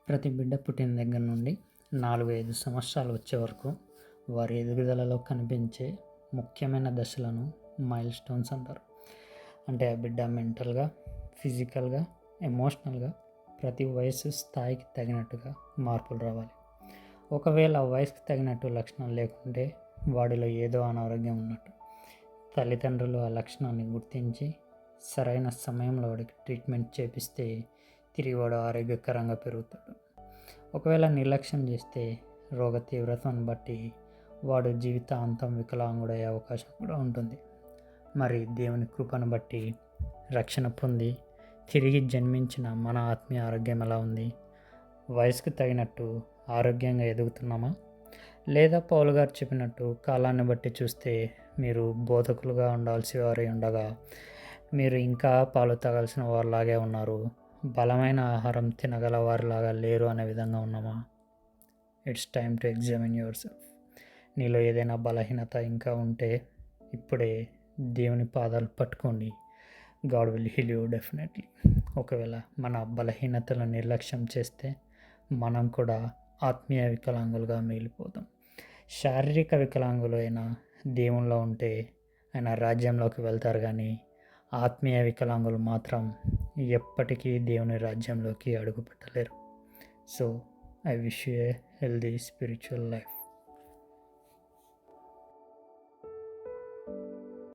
ప్రతి బిడ్డ పుట్టిన దగ్గర నుండి 4-5 సంవత్సరాలు వచ్చే వరకు వారి ఎదుగుదలలో కనిపించే ముఖ్యమైన దశలను మైల్ స్టోన్స్ అంటారు. అంటే ఆ బిడ్డ మెంటల్గా, ఫిజికల్గా, ఎమోషనల్గా ప్రతి వయసు స్థాయికి తగినట్టుగా మార్పులు రావాలి. ఒకవేళ ఆ వయసుకి తగినట్టు లక్షణాలు లేకుంటే వాడిలో ఏదో అనారోగ్యం ఉన్నట్టు. తల్లిదండ్రులు ఆ లక్షణాన్ని గుర్తించి సరైన సమయంలో వాడికి ట్రీట్మెంట్ చేపిస్తే తిరిగి వాడు ఆరోగ్యకరంగా పెరుగుతాడు. ఒకవేళ నిర్లక్ష్యం చేస్తే రోగ తీవ్రతను బట్టి వాడు జీవితాంతం వికలాంగుడయ్యే అవకాశం కూడా ఉంటుంది. మరి దేవుని కృపను బట్టి రక్షణ పొంది తిరిగి జన్మించిన మన ఆత్మీయ ఆరోగ్యం ఎలా ఉంది? వయసుకు తగినట్టు ఆరోగ్యంగా ఎదుగుతున్నామా? లేదా పౌలు గారు చెప్పినట్టు కాలాన్ని బట్టి చూస్తే మీరు బోధకులుగా ఉండాల్సి వారి ఉండగా మీరు ఇంకా పాలు తాగాల్సిన వారిలాగే ఉన్నారు, బలమైన ఆహారం తినగల వారిలాగా లేరు అనే విధంగా ఉన్నామా? It's time to examine yourself. నీలో ఏదైనా బలహీనత ఇంకా ఉంటే ఇప్పుడే దేవుని పాదాలు పట్టుకోండి. God will heal you definitely. ఒకవేళ మన బలహీనతలను నిర్లక్ష్యం చేస్తే మనం కూడా ఆత్మీయ వికలాంగులుగా మిగిలిపోతాం. శారీరక వికలాంగులు అయినా దేవునిలో ఉంటే ఆయన రాజ్యంలోకి వెళ్తారు, కానీ ఆత్మీయ వికలాంగులు మాత్రం ఎప్పటికీ దేవుని రాజ్యంలోకి అడుగు పెట్టలేరు. So I wish you A healthy spiritual life.